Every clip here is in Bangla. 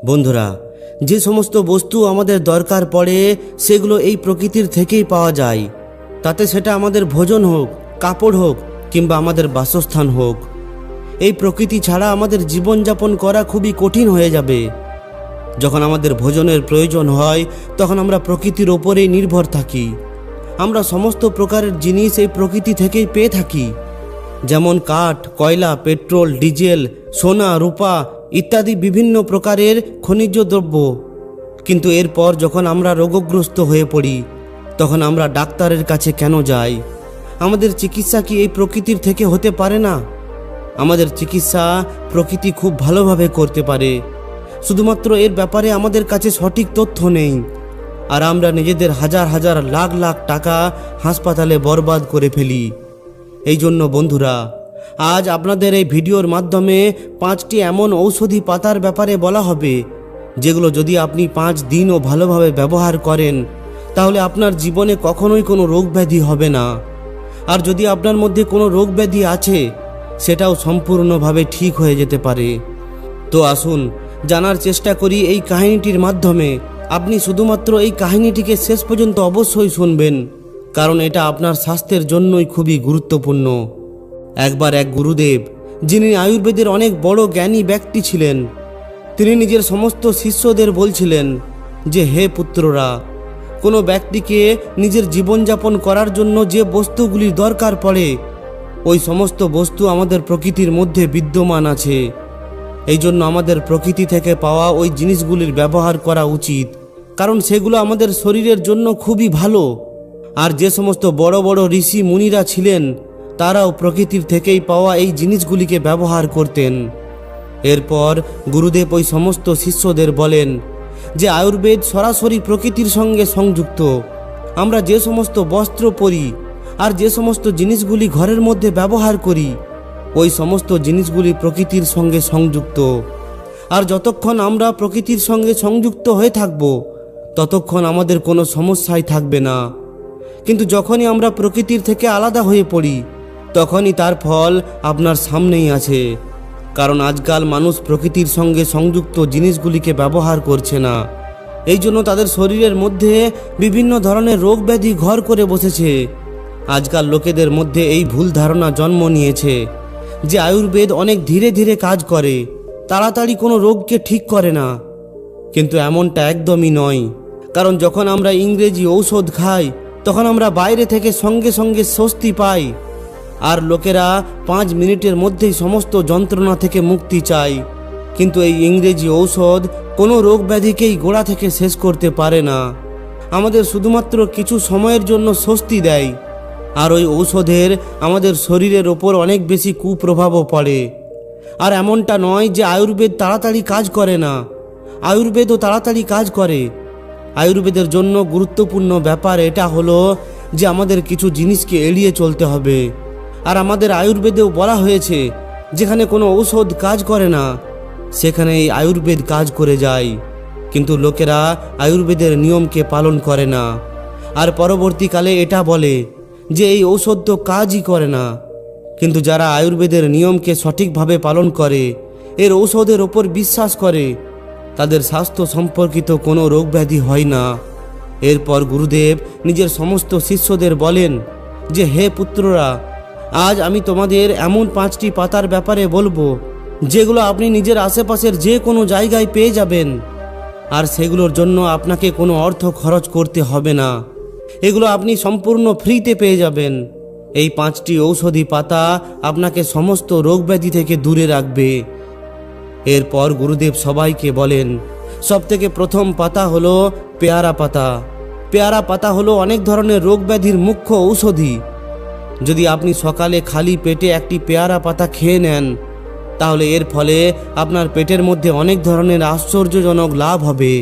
বন্ধুরা, যে সমস্ত বস্তু আমাদের দরকার পড়ে সেগুলো এই প্রকৃতির থেকেই পাওয়া যায়। তাতে সেটা আমাদের ভোজন হোক, কাপড় হোক কিংবা আমাদের বাসস্থান হোক। এই প্রকৃতি ছাড়া আমাদের জীবনযাপন করা খুবই কঠিন হয়ে যাবে। যখন আমাদের ভোজনের প্রয়োজন হয় তখন আমরা প্রকৃতির ওপরেই নির্ভর থাকি। আমরা সমস্ত প্রকারের জিনিস এই প্রকৃতি থেকেই পেয়ে থাকি, যেমন কাঠ, কয়লা, পেট্রোল, ডিজেল, সোনা, রূপা ইত্যাদি বিভিন্ন প্রকারের খনিজ দ্রব্য। কিন্তু এরপর যখন আমরা রোগগ্রস্ত হয়ে পড়ি তখন আমরা ডাক্তারের কাছে কেন যাই? আমাদের চিকিৎসা কি এই প্রকৃতির থেকে হতে পারে না? আমাদের চিকিৎসা প্রকৃতি খুব ভালোভাবে করতে পারে, শুধুমাত্র এর ব্যাপারে আমাদের কাছে সঠিক তথ্য নেই। আর আমরা নিজেদের হাজার হাজার লাখ লাখ টাকা হাসপাতালে বরবাদ করে ফেলি। এই জন্য বন্ধুরা, আজ আপনাদের এই ভিডিওর মাধ্যমে 5টি এমন ঔষধি পাতার ব্যাপারে বলা হবে, যেগুলো যদি আপনি 5 দিনও ভালোভাবে ব্যবহার করেন তাহলে আপনার জীবনে কখনোই কোনো রোগ ব্যাধি হবে না। আর যদি আপনার মধ্যে কোনো রোগ ব্যাধি আছে সেটাও সম্পূর্ণভাবে ঠিক হয়ে যেতে পারে। তো আসুন জানার চেষ্টা করি এই কাহিনীটির মাধ্যমে। আপনি শুধুমাত্র এই কাহিনীটিকে শেষ পর্যন্ত অবশ্যই শুনবেন, কারণ এটা আপনার স্বাস্থ্যের জন্যই খুবই গুরুত্বপূর্ণ। একবার এক গুরুদেব, যিনি আয়ুর্বেদের অনেক বড় জ্ঞানী ব্যক্তি ছিলেন, তিনি নিজের সমস্ত শিষ্যদের বলছিলেন যে, হে পুত্ররা, কোনো ব্যক্তিকে নিজের জীবনযাপন করার জন্য যে বস্তুগুলির দরকার পড়ে ওই সমস্ত বস্তু আমাদের প্রকৃতির মধ্যে বিদ্যমান আছে। এই জন্য আমাদের প্রকৃতি থেকে পাওয়া ওই জিনিসগুলির ব্যবহার করা উচিত, কারণ সেগুলো আমাদের শরীরের জন্য খুবই ভালো। আর যে সমস্ত বড় বড় ঋষি মুনিরা ছিলেন তারাও প্রকৃতির থেকেই পাওয়া এই জিনিসগুলিকে ব্যবহার করতেন। এরপর গুরুদেব ওই সমস্ত শিষ্যদের বলেন যে আয়ুর্বেদ সরাসরি প্রকৃতির সঙ্গে সংযুক্ত। আমরা যে সমস্ত বস্ত্র পরি আর যে সমস্ত জিনিসগুলি ঘরের মধ্যে ব্যবহার করি ওই সমস্ত জিনিসগুলি প্রকৃতির সঙ্গে সংযুক্ত। আর যতক্ষণ আমরা প্রকৃতির সঙ্গে সংযুক্ত হয়ে থাকব ততক্ষণ আমাদের কোনো সমস্যাই থাকবে না। কিন্তু যখনই আমরা প্রকৃতির থেকে আলাদা হয়ে পড়ি তখনই তার ফল আপনার সামনেই আছে। কারণ আজকাল মানুষ প্রকৃতির সঙ্গে সংযুক্ত জিনিসগুলিকে ব্যবহার করছে না। এই জন্য তাদের শরীরের মধ্যে বিভিন্ন ধরনের রোগ ব্যাধি ঘর করে বসেছে। আজকাল লোকেদের মধ্যে এই ভুল ধারণা জন্ম নিয়েছে যে আয়ুর্বেদ অনেক ধীরে ধীরে কাজ করে, তাড়াতাড়ি কোনো রোগকে ঠিক করে না। কিন্তু এমনটা একদমই নয়, কারণ যখন আমরা ইংরেজি ঔষধ খাই তখন আমরা বাইরে থেকে সঙ্গে সঙ্গে স্বস্তি পাই, আর লোকেরা 5 মিনিটের মধ্যেই সমস্ত যন্ত্রণা থেকে মুক্তি চায়। কিন্তু এই ইংরেজি ঔষধ কোনো রোগ ব্যাধিকেই গোড়া থেকে শেষ করতে পারে না। আমাদের শুধুমাত্র কিছু সময়ের জন্য স্বস্তি দেয়, আর ওই ঔষধের আমাদের শরীরের ওপর অনেক বেশি কুপ্রভাবও পড়ে। আর এমনটা নয় যে আয়ুর্বেদ তাড়াতাড়ি কাজ করে না, আয়ুর্বেদও তাড়াতাড়ি কাজ করে। আয়ুর্বেদের জন্য গুরুত্বপূর্ণ ব্যাপার এটা হলো যে আমাদের কিছু জিনিসকে এড়িয়ে চলতে হবে। আর আমাদের আয়ুর্বেদেও বলা হয়েছে যেখানে কোনো ঔষধ কাজ করে না সেখানে এই আয়ুর্বেদ কাজ করে যায়। কিন্তু লোকেরা আয়ুর্বেদের নিয়মকে পালন করে না, আর পরবর্তীকালে এটা বলে যে এই ঔষধ তো কাজই করে না। কিন্তু যারা আয়ুর্বেদের নিয়মকে সঠিকভাবে পালন করে, এর ঔষধের ওপর বিশ্বাস করে, তাদের স্বাস্থ্য সম্পর্কিত কোনো রোগ ব্যাধি হয় না। এরপর গুরুদেব নিজের সমস্ত শিষ্যদের বলেন যে, হে পুত্ররা, আজ আমি তোমাদের এমন 5টি পাতার ব্যাপারে বলবো যেগুলো আপনি নিজের আশেপাশের যে কোনো জায়গায় পেয়ে যাবেন, আর সেগুলোর জন্য আপনাকে কোনো অর্থ খরচ করতে হবে না। এগুলো আপনি সম্পূর্ণ ফ্রিতে পেয়ে যাবেন। এই 5টি ঔষধি পাতা আপনাকে সমস্ত রোগ ব্যাধি থেকে দূরে রাখবে। এরপর গুরুদেব সবাইকে বলেন, সবথেকে প্রথম পাতা হলো পেয়ারা পাতা। পেয়ারা পাতা হলো অনেক ধরনের রোগ ব্যাধির মুখ্য ঔষধি। যদি আপনি সকালে খালি পেটে একটি পেয়ারা পাতা খেয়ে নেন তাহলে এর ফলে আপনার পেটের মধ্যে অনেক ধরনের আশ্চর্যজনক লাভ হবে।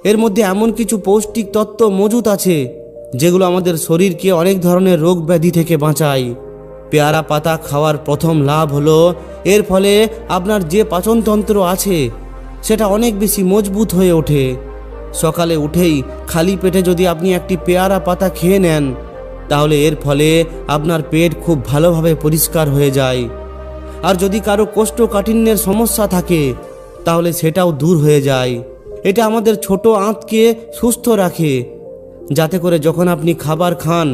এর মধ্যে এমন কিছু পৌষ্টিক তত্ত্ব মজুত আছে যেগুলো আমাদের শরীরকে অনেক ধরনের রোগ ব্যাধি থেকে বাঁচায়। পেয়ারা পাতা খাওয়ার প্রথম লাভ হলো এর ফলে আপনার যে পাচনতন্ত্র আছে সেটা অনেক বেশি মজবুত হয়ে ওঠে। সকালে উঠেই খালি পেটে যদি আপনি একটি পেয়ারা পাতা খেয়ে নেন তাহলে এর ফলে আপনার পেট খুব ভালোভাবে পরিষ্কার হয়ে যায়। আর যদি কারো কোষ্ঠকাঠিন্যের সমস্যা থাকে তাহলে সেটাও দূর হয়ে যায়। এটা আমাদের ছোট আঁতকে সুস্থ রাখে, যাতে করে যখন আপনি খাবার খান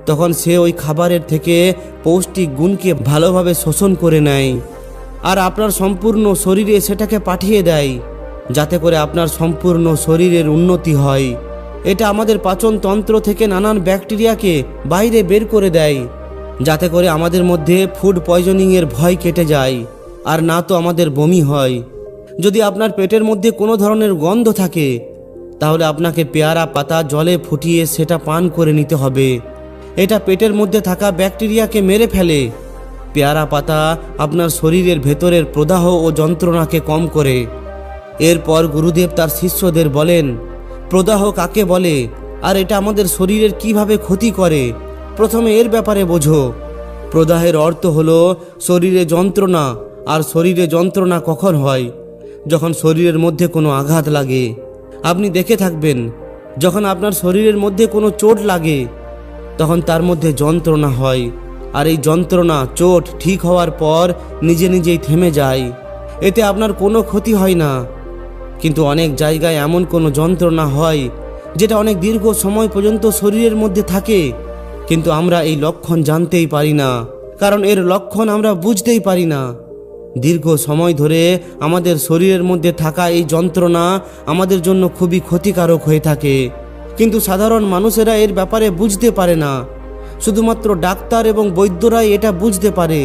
তখন সে ওই খাবারের থেকে পৌষ্টিক গুণকে ভালোভাবে শোষণ করে নেয় আর আপনার সম্পূর্ণ শরীরে সেটাকে পাঠিয়ে দেয়, যাতে করে আপনার সম্পূর্ণ শরীরের উন্নতি হয়। এটা আমাদের পাচনতন্ত্র থেকে নানান ব্যাকটেরিয়াকে বাইরে বের করে দেয়, যাতে করে আমাদের মধ্যে ফুড পয়জনিংয়ের ভয় কেটে যায় আর না তো আমাদের বমি হয়। যদি আপনার পেটের মধ্যে কোনো ধরনের গন্ধ থাকে তাহলে আপনাকে পেয়ারা পাতা জলে ফুটিয়ে সেটা পান করে নিতে হবে। এটা পেটের মধ্যে থাকা ব্যাকটেরিয়াকে মেরে ফেলে। পেয়ারা পাতা আপনার শরীরের ভেতরের প্রদাহ ও যন্ত্রণাকে কম করে। এরপর গুরুদেব তার শিষ্যদের বলেন, প্রদাহ কাকে বলে আর এটা আমাদের শরীরের কিভাবে ক্ষতি করে, প্রথমে এর ব্যাপারে বোঝো। প্রদাহের অর্থ হলো শরীরে যন্ত্রণা। আর শরীরে যন্ত্রণা কখন হয়? যখন শরীরের মধ্যে কোনো আঘাত লাগে। আপনি দেখে থাকবেন, যখন আপনার শরীরের মধ্যে কোনো চোট লাগে তখন তার মধ্যে যন্ত্রণা হয়, আর এই যন্ত্রণা চোট ঠিক হওয়ার পর নিজে নিজেই থেমে যায়। এতে আপনার কোনো ক্ষতি হয় না। কিন্তু অনেক জায়গায় এমন কোনো যন্ত্রণা হয় যেটা অনেক দীর্ঘ সময় পর্যন্ত শরীরের মধ্যে থাকে, কিন্তু আমরা এই লক্ষণ জানতেই পারি না, কারণ এর লক্ষণ আমরা বুঝতেই পারি না। দীর্ঘ সময় ধরে আমাদের শরীরের মধ্যে থাকা এই যন্ত্রণা আমাদের জন্য খুবই ক্ষতিকারক হয়ে থাকে, কিন্তু সাধারণ মানুষেরা এর ব্যাপারে বুঝতে পারে না। শুধুমাত্র ডাক্তার এবং বৈদ্যরাই এটা বুঝতে পারে।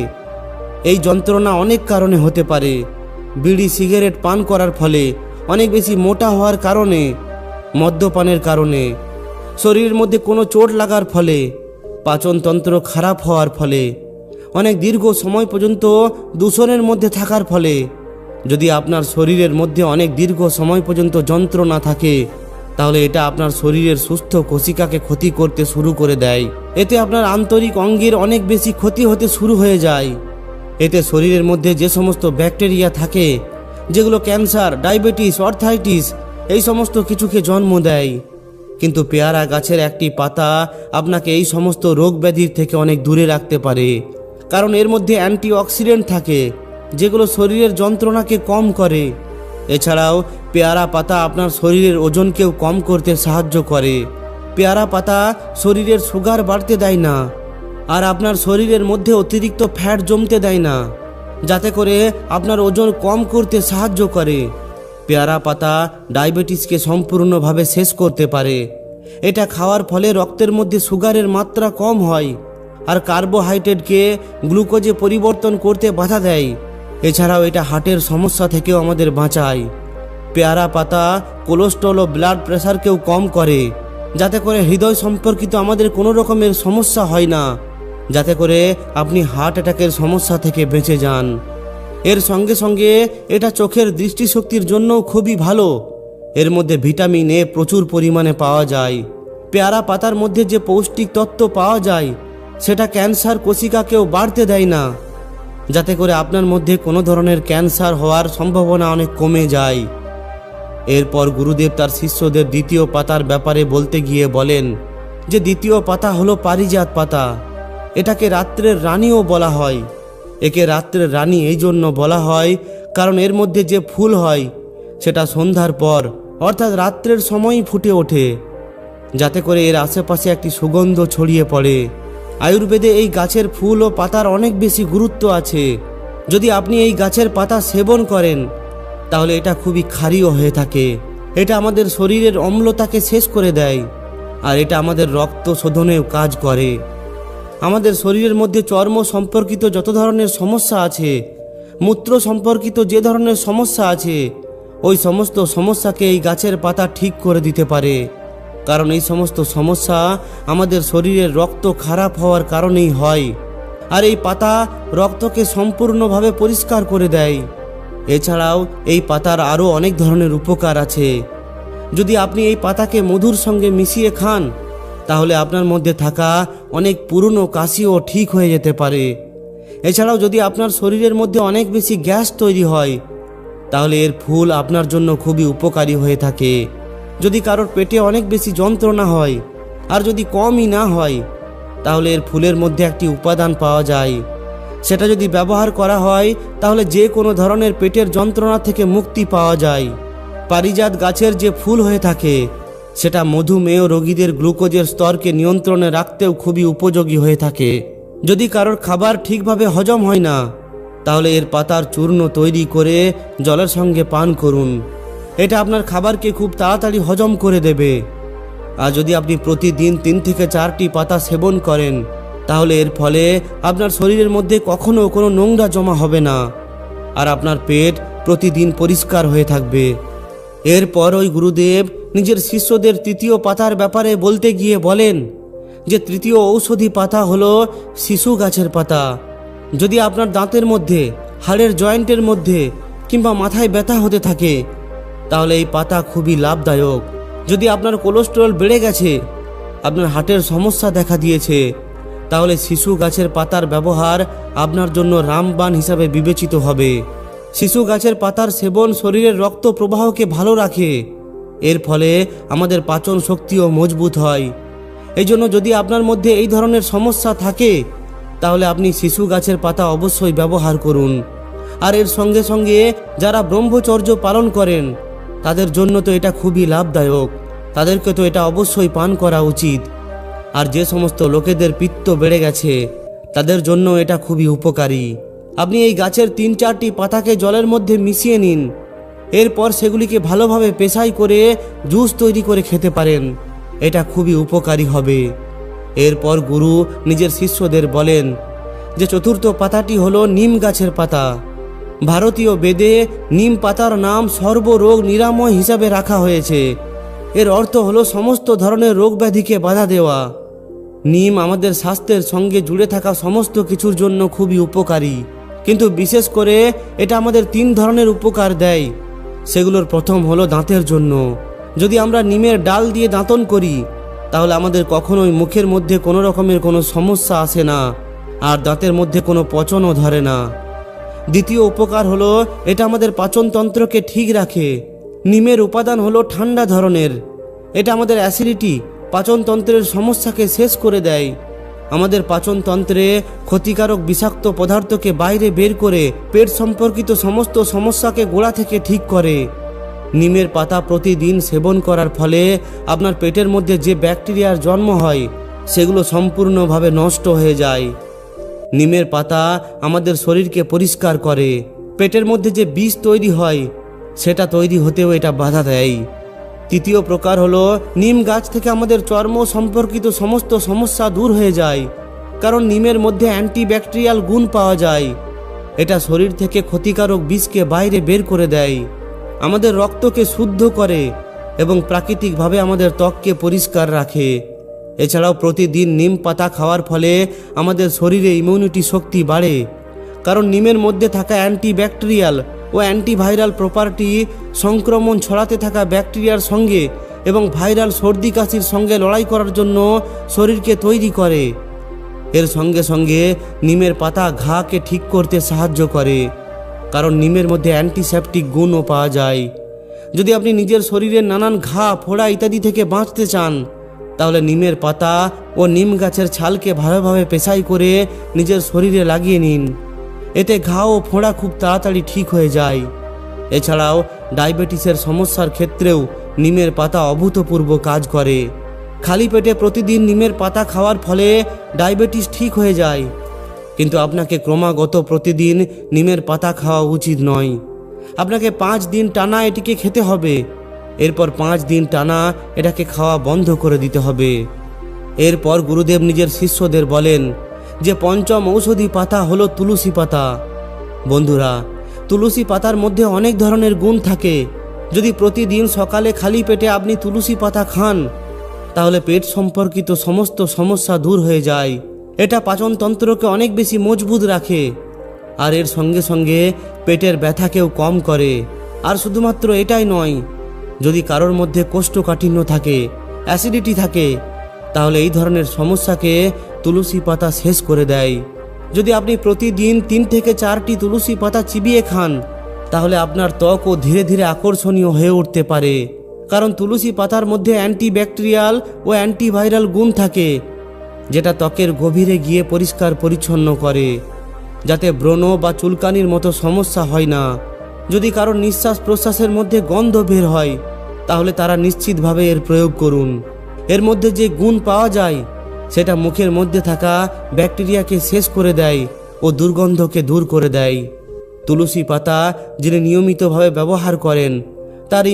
এই যন্ত্রণা অনেক কারণে হতে পারে। বিড়ি সিগারেট পান করার ফলে, অনেক বেশি মোটা হওয়ার কারণে, মদ্যপানের কারণে, শরীরের মধ্যে কোনো চোট লাগার ফলে, পাচনতন্ত্র খারাপ হওয়ার ফলে, অনেক দীর্ঘ সময় পর্যন্ত দূষণের মধ্যে থাকার ফলে। যদি আপনার শরীরের মধ্যে অনেক দীর্ঘ সময় পর্যন্ত যন্ত্রণা থাকে তাহলে এটা আপনার শরীরের সুস্থ কোশিকাকে ক্ষতি করতে শুরু করে দেয়। এতে আপনার আন্তরিক অঙ্গের অনেক বেশি ক্ষতি হতে শুরু হয়ে যায়। এতে শরীরের মধ্যে যে সমস্ত ব্যাকটেরিয়া থাকে যেগুলো ক্যান্সার, ডায়াবেটিস, আর্থ্রাইটিস এই সমস্ত কিছুকে জন্ম দেয়। কিন্তু পেয়ারা গাছের একটি পাতা আপনাকে এই সমস্ত রোগ ব্যাধির থেকে অনেক দূরে রাখতে পারে, কারণ এর মধ্যে অ্যান্টিঅক্সিডেন্ট থাকে যেগুলো শরীরের যন্ত্রণাকে কম করে। এছাড়াও পেয়ারা পাতা আপনার শরীরের ওজনকেও কম করতে সাহায্য করে। পেয়ারা পাতা শরীরের সুগার বাড়তে দেয় না, আর আপনার শরীরের মধ্যে অতিরিক্ত ফ্যাট জমতে দেয় না, যাতে করে আপনার ওজন কম করতে সাহায্য করে। পেয়ারা পাতা ডায়াবেটিসকে সম্পূর্ণভাবে শেষ করতে পারে। এটা খাওয়ার ফলে রক্তের মধ্যে সুগারের মাত্রা কম হয় আর কার্বোহাইড্রেটকে গ্লুকোজে পরিবর্তন করতে বাধা দেয়। এছাড়াও এটা হার্টের সমস্যা থেকেও আমাদের বাঁচায়। পেয়ারা পাতা কোলেস্ট্রল ও ব্লাড প্রেশারকেও কম করে, যাতে করে হৃদয় সম্পর্কিত আমাদের কোনো রকমের সমস্যা হয় না, যাতে করে আপনি হার্ট অ্যাটাকের সমস্যা থেকে বেঁচে যান। এর সঙ্গে সঙ্গে এটা চোখের দৃষ্টিশক্তির জন্যও খুবই ভালো। এর মধ্যে ভিটামিন এ প্রচুর পরিমাণে পাওয়া যায়। পেয়ারা পাতার মধ্যে যে পৌষ্টিক তত্ত্ব পাওয়া যায় সেটা ক্যান্সার কোশিকাকেও বাড়তে দেয় না, যাতে করে আপনার মধ্যে কোনো ধরনের ক্যান্সার হওয়ার সম্ভাবনা অনেক কমে যায়। এরপর গুরুদেব তার শিষ্যদের দ্বিতীয় পাতার ব্যাপারে বলতে গিয়ে বলেন যে দ্বিতীয় পাতা হলো পারিজাত পাতা। এটাকে রাত্রের রানীও বলা হয়। একে রাত্রের রানী এই জন্য বলা হয় কারণ এর মধ্যে যে ফুল হয় সেটা সন্ধ্যার পর অর্থাৎ রাত্রের সময়ই ফুটে ওঠে, যাতে করে এর আশেপাশে একটি সুগন্ধ ছড়িয়ে পড়ে। আয়ুর্বেদে এই গাছের ফুল ও পাতার অনেক বেশি গুরুত্ব আছে। যদি আপনি এই গাছের পাতা সেবন করেন তাহলে এটা খুবই ক্ষারীয় হয়ে থাকে। এটা আমাদের শরীরের অম্লতাকে শেষ করে দেয়, আর এটা আমাদের রক্ত শোধনেও কাজ করে। আমাদের শরীরের মধ্যে চর্ম সম্পর্কিত যত ধরনের সমস্যা আছে, মূত্র সম্পর্কিত যে ধরনের সমস্যা আছে, ওই সমস্ত সমস্যাকে এই গাছের পাতা ঠিক করে দিতে পারে। কারণ এই সমস্ত সমস্যা আমাদের শরীরের রক্ত খারাপ হওয়ার কারণেই হয়, আর এই পাতা রক্তকে সম্পূর্ণভাবে পরিষ্কার করে দেয়। এছাড়াও এই পাতার আরও অনেক ধরনের উপকার আছে। যদি আপনি এই পাতাকে মধুর সঙ্গে মিশিয়ে খান তাহলে আপনার মধ্যে থাকা অনেক পুরনো কাশিও ঠিক হয়ে যেতে পারে। এছাড়াও যদি আপনার শরীরের মধ্যে অনেক বেশি গ্যাস তৈরি হয় তাহলে এর ফুল আপনার জন্য খুবই উপকারী হয়ে থাকে। যদি কারোর পেটে অনেক বেশি যন্ত্রণা হয় আর যদি কমই না হয় তাহলে এর ফুলের মধ্যে একটি উপাদান পাওয়া যায় সেটা যদি ব্যবহার করা হয় তাহলে যে কোনো ধরনের পেটের যন্ত্রণা থেকে মুক্তি পাওয়া যায়। পারিজাত গাছের যে ফুল হয়ে থাকে সেটা মধুমেহ রোগীদের গ্লুকোজের স্তরকে নিয়ন্ত্রণে রাখতেও খুবই উপযোগী হয়ে থাকে। যদি কারোর খাবার ঠিকভাবে হজম হয় না তাহলে এর পাতার চূর্ণ তৈরি করে জলের সঙ্গে পান করুন। এটা আপনার খাবারকে খুব তাড়াতাড়ি হজম করে দেবে। আর যদি আপনি প্রতিদিন 3 থেকে 4টি পাতা সেবন করেন তাহলে এর ফলে আপনার শরীরের মধ্যে কখনো কোনো নোংরা জমা হবে না আর আপনার পেট প্রতিদিন পরিষ্কার হয়ে থাকবে। এরপর ওই গুরুদেব নিজের শিষ্যদের তৃতীয় পাতার ব্যাপারে বলতে গিয়ে বলেন যে তৃতীয় ঔষধি পাতা হলো শিশু গাছের পাতা। যদি আপনার দাঁতের মধ্যে, হাড়ের জয়েন্টের মধ্যে কিংবা মাথায় ব্যথা হতে থাকে তাহলে এই পাতা খুবই লাভদায়ক। যদি আপনার কোলেস্টেরল বেড়ে গেছে, আপনার হার্টের সমস্যা দেখা দিয়েছে, তাহলে শিশু গাছের পাতার ব্যবহার আপনার জন্য রামবাণ হিসাবে বিবেচিত হবে। শিশু গাছের পাতার সেবন শরীরের রক্ত প্রবাহকে ভালো রাখে। এর ফলে আমাদের পাচন শক্তিও মজবুত হয়। এই জন্য যদি আপনার মধ্যে এই ধরনের সমস্যা থাকে তাহলে আপনি শিশু গাছের পাতা অবশ্যই ব্যবহার করুন। আর এর সঙ্গে সঙ্গে যারা ব্রহ্মচর্য পালন করেন তাদের জন্য তো এটা খুবই লাভদায়ক, তাদেরকে তো এটা অবশ্যই পান করা উচিত। আর যে সমস্ত লোকেদের পিত্ত বেড়ে গেছে তাদের জন্য এটা খুবই উপকারী। আপনি এই গাছের 3-4টি পাতাকে জলের মধ্যে মিশিয়ে নিন, এরপর সেগুলিকে ভালোভাবে পেশাই করে জুস তৈরি করে খেতে পারেন। এটা খুবই উপকারী হবে। এরপর গুরু নিজের শিষ্যদের বলেন যে চতুর্থ পাতাটি হলো নিম গাছের পাতা। ভারতীয় বেদে নিম পাতার নাম সর্বরোগ নিরাময় হিসাবে রাখা হয়েছে। এর অর্থ হলো সমস্ত ধরনের রোগ ব্যাধিকে বাধা দেওয়া। নিম আমাদের স্বাস্থ্যের সঙ্গে জুড়ে থাকা সমস্ত কিছুর জন্য খুবই উপকারী, কিন্তু বিশেষ করে এটা আমাদের 3 ধরনের উপকার দেয়। সেগুলোর প্রথম হলো দাঁতের জন্য। যদি আমরা নিমের ডাল দিয়ে দাঁতন করি তাহলে আমাদের কখনোই মুখের মধ্যে কোনো রকমের কোনো সমস্যা আসে না আর দাঁতের মধ্যে কোনো পচনও ধরে না। দ্বিতীয় উপকার হলো এটা আমাদের পাচনতন্ত্রকে ঠিক রাখে। নিমের উপাদান হলো ঠান্ডা ধরনের। এটা আমাদের অ্যাসিডিটি, পাচনতন্ত্রের সমস্যাকে শেষ করে দেয়। আমাদের পাচনতন্ত্রে ক্ষতিকারক বিষাক্ত পদার্থকে বাইরে বের করে পেট সম্পর্কিত সমস্ত সমস্যাকে গোড়া থেকে ঠিক করে। নিমের পাতা প্রতিদিন সেবন করার ফলে আপনার পেটের মধ্যে যে ব্যাকটেরিয়ার জন্ম হয় সেগুলো সম্পূর্ণভাবে নষ্ট হয়ে যায়। নিমের পাতা আমাদের শরীরকে পরিষ্কার করে। পেটের মধ্যে যে বিষ তৈরি হয় সেটা তৈরি হতেও এটা বাধা দেয়। তৃতীয় প্রকার হলো নিম গাছ থেকে আমাদের চর্ম সম্পর্কিত সমস্ত সমস্যা দূর হয়ে যায়, কারণ নিমের মধ্যে অ্যান্টিব্যাকটেরিয়াল গুণ পাওয়া যায়। এটা শরীর থেকে ক্ষতিকারক বিষকে বাইরে বের করে দেয়, আমাদের রক্তকে শুদ্ধ করে এবং প্রাকৃতিকভাবে আমাদের ত্বককে পরিষ্কার রাখে। এছাড়াও প্রতিদিন নিম পাতা খাওয়ার ফলে আমাদের শরীরে ইমিউনিটি শক্তি বাড়ে, কারণ নিমের মধ্যে থাকা অ্যান্টিব্যাকটেরিয়াল ও অ্যান্টিভাইরাল প্রপার্টি সংক্রমণ ছড়াতে থাকা ব্যাকটেরিয়ার সঙ্গে এবং ভাইরাল সর্দি কাশির সঙ্গে লড়াই করার জন্য শরীরকে তৈরি করে। এর সঙ্গে সঙ্গে নিমের পাতা ঘাকে ঠিক করতে সাহায্য করে, কারণ নিমের মধ্যে অ্যান্টিসেপটিক গুণও পাওয়া যায়। যদি আপনি নিজের শরীরের নানান ঘা, ফোড়া ইত্যাদি থেকে বাঁচতে চান তাহলে নিমের পাতা ও নিম গাছের ছালকে ভালোভাবে পেশাই করে নিজের শরীরে লাগিয়ে নিন। এতে ঘা ও ফোড়া খুব তাড়াতাড়ি ঠিক হয়ে যায়। এছাড়াও ডায়াবেটিসের সমস্যার ক্ষেত্রেও নিমের পাতা অভূতপূর্ব কাজ করে। খালি পেটে প্রতিদিন নিমের পাতা খাওয়ার ফলে ডায়াবেটিস ঠিক হয়ে যায়, কিন্তু আপনাকে ক্রমাগত প্রতিদিন নিমের পাতা খাওয়া উচিত নয়। আপনাকে 5 দিন টানা এটিকে খেতে হবে, এরপর 5 দিন টানা এটাকে খাওয়া বন্ধ করে দিতে হবে। এরপর গুরুদেব নিজের শিষ্যদের বলেন যে পঞ্চম ঔষধি পাতা হলো তুলসী পাতা। বন্ধুরা, তুলসী পাতার মধ্যে অনেক ধরনের গুণ থাকে। যদি প্রতিদিন সকালে খালি পেটে আপনি তুলসী পাতা খান তাহলে পেট সম্পর্কিত সমস্ত সমস্যা দূর হয়ে যায়। এটা পাচনতন্ত্রকে অনেক বেশি মজবুত রাখে আর এর সঙ্গে সঙ্গে পেটের ব্যথাকেও কম করে। আর শুধুমাত্র এটাই নয়, যদি কারোর মধ্যে কোষ্ঠকাঠিন্য থাকে, অ্যাসিডিটি থাকে, তাহলে এই ধরনের সমস্যাকে তুলসী পাতা শেষ করে দেয়। যদি আপনি প্রতিদিন 3 থেকে 4টি তুলসী পাতা চিবিয়ে খান তাহলে আপনার ত্বকও ধীরে ধীরে আকর্ষণীয় হয়ে উঠতে পারে, কারণ তুলসী পাতার মধ্যে অ্যান্টিব্যাকটেরিয়াল ও অ্যান্টিভাইরাল গুণ থাকে, যেটা ত্বকের গভীরে গিয়ে পরিষ্কার পরিচ্ছন্ন করে। যাতে ব্রণ বা চুলকানির মতো সমস্যা হয় না। যদি কারোর নিঃশ্বাস প্রশ্বাসের মধ্যে গন্ধ বের হয় তাহলে তারা নিশ্চিতভাবে এর প্রয়োগ করুন। এর মধ্যে যে গুণ পাওয়া যায় সেটা মুখের মধ্যে থাকা ব্যাকটেরিয়াকে শেষ করে দেয় ও দুর্গন্ধকে দূর করে দেয়। তুলসী পাতা যিনি নিয়মিতভাবে ব্যবহার করেন তার